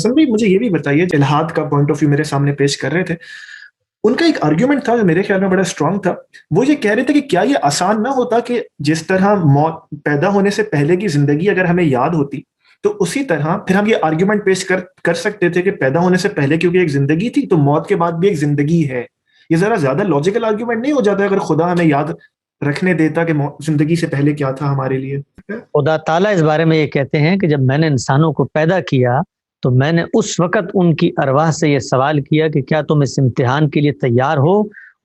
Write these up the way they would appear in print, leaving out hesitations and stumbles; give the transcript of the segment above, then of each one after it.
हसन भाई मुझे ये भी बताइए, इल्हाद का पॉइंट ऑफ व्यू मेरे सामने पेश कर रहे थे, उनका एक आर्ग्यूमेंट था जो मेरे ख्याल में बड़ा स्ट्रांग था। वो ये कह रहे थे कि क्या ये आसान ना होता कि जिस तरह मौत पैदा होने से पहले की जिंदगी अगर हमें याद होती तो उसी तरह फिर हम ये आर्ग्यूमेंट पेश कर सकते थे कि पैदा होने से पहले क्योंकि एक जिंदगी थी तो मौत के बाद भी एक जिंदगी है। ये जरा ज्यादा लॉजिकल आर्ग्यूमेंट नहीं हो जाता अगर खुदा हमें याद रखने देता कि जिंदगी से पहले क्या था हमारे लिए? खुदा ताला इस बारे में ये कहते हैं कि जब मैंने इंसानों को पैदा किया तो मैंने उस वक्त उनकी अरवाह से ये सवाल किया कि क्या तुम इस इम्तिहान के लिए तैयार हो।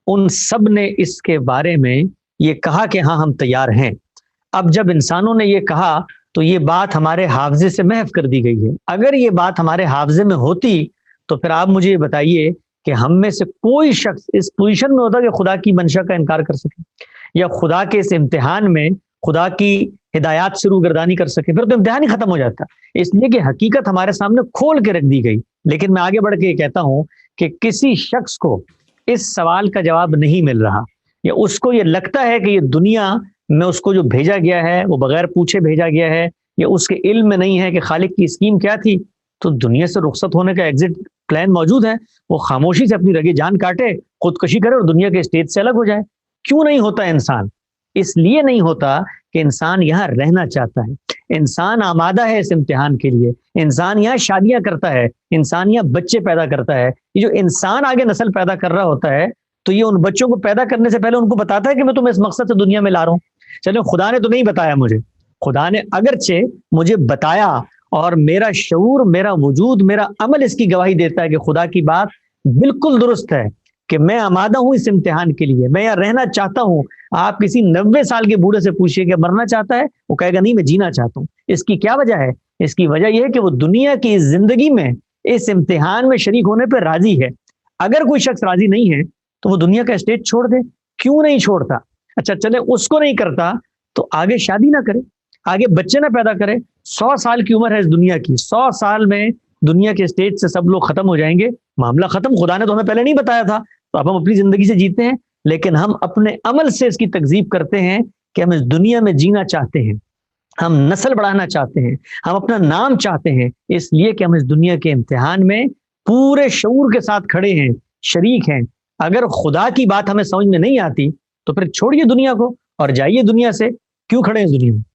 उन सब ने इसके बारे में ये कहा कि हाँ हम तैयार हैं। अब जब इंसानों ने ये कहा तो ये बात हमारे हाफजे से महफ कर दी गई है। अगर ये बात हमारे हाफजे में होती तो फिर आप मुझे ये बताइए कि हम में से कोई शख्स इस पोजीशन में होता कि खुदा की मंशा का इनकार कर सके या खुदा के इस इम्तिहान में खुदा की हिदायत से रूगर्दानी कर सके। फिर तो इम्तिहान ही खत्म हो जाता। इसलिए कि हकीकत हमारे सामने खोल के रख दी गई। लेकिन मैं आगे बढ़ के कहता हूं कि किसी शख्स को इस सवाल का जवाब नहीं मिल रहा या उसको ये लगता है कि ये दुनिया में उसको जो भेजा गया है वो बगैर पूछे भेजा गया है या उसके इल्म में नहीं है कि खालिक की स्कीम क्या थी, तो दुनिया से रुखसत होने का एग्जिट प्लान मौजूद है। वो खामोशी से अपनी रगे जान काटे, खुदकशी करे और दुनिया के स्टेज से अलग हो जाए। क्यों नहीं होता इंसान? इसलिए नहीं होता कि इंसान यहाँ रहना चाहता है, इंसान आमादा है इस इम्तिहान के लिए, इंसान यहाँ शादियां करता है, इंसान यहाँ बच्चे पैदा करता है। ये जो इंसान आगे नस्ल पैदा कर रहा होता है तो ये उन बच्चों को पैदा करने से पहले उनको बताता है कि मैं तुम्हें इस मकसद से दुनिया में ला रहा हूँ। चलो खुदा ने तो नहीं बताया मुझे, खुदा ने अगरचे मुझे बताया और मेरा शऊर, मेरा वजूद, मेरा अमल इसकी गवाही देता है कि खुदा की बात बिल्कुल दुरुस्त है कि मैं आमादा हूं इस इम्तिहान के लिए, मैं यहाँ रहना चाहता हूँ। आप किसी 90 साल के बूढ़े से पूछिए कि मरना चाहता है, वो कहेगा नहीं मैं जीना चाहता हूँ। इसकी क्या वजह है? इसकी वजह यह है कि वो दुनिया की जिंदगी में इस इम्तिहान में शरीक होने पर राजी है। अगर कोई शख्स राजी नहीं है तो वो दुनिया का स्टेज छोड़ दे। क्यों नहीं छोड़ता? अच्छा चले उसको नहीं करता तो आगे शादी ना करे, आगे बच्चे ना पैदा करे। 100 साल की उम्र है इस दुनिया की, 100 साल में दुनिया के स्टेज से सब लोग खत्म हो जाएंगे, मामला खत्म। खुदा ने तो हमें पहले नहीं बताया था, तो अब हम अपनी जिंदगी से जीते हैं, लेकिन हम अपने अमल से इसकी तकजीब करते हैं कि हम इस दुनिया में जीना चाहते हैं, हम नस्ल बढ़ाना चाहते हैं, हम अपना नाम चाहते हैं, इसलिए कि हम इस दुनिया के इम्तिहान में पूरे शऊर के साथ खड़े हैं, शरीक हैं। अगर खुदा की बात हमें समझ में नहीं आती तो फिर छोड़िए दुनिया को और जाइए दुनिया से। क्यों खड़े हैं इस दुनिया में?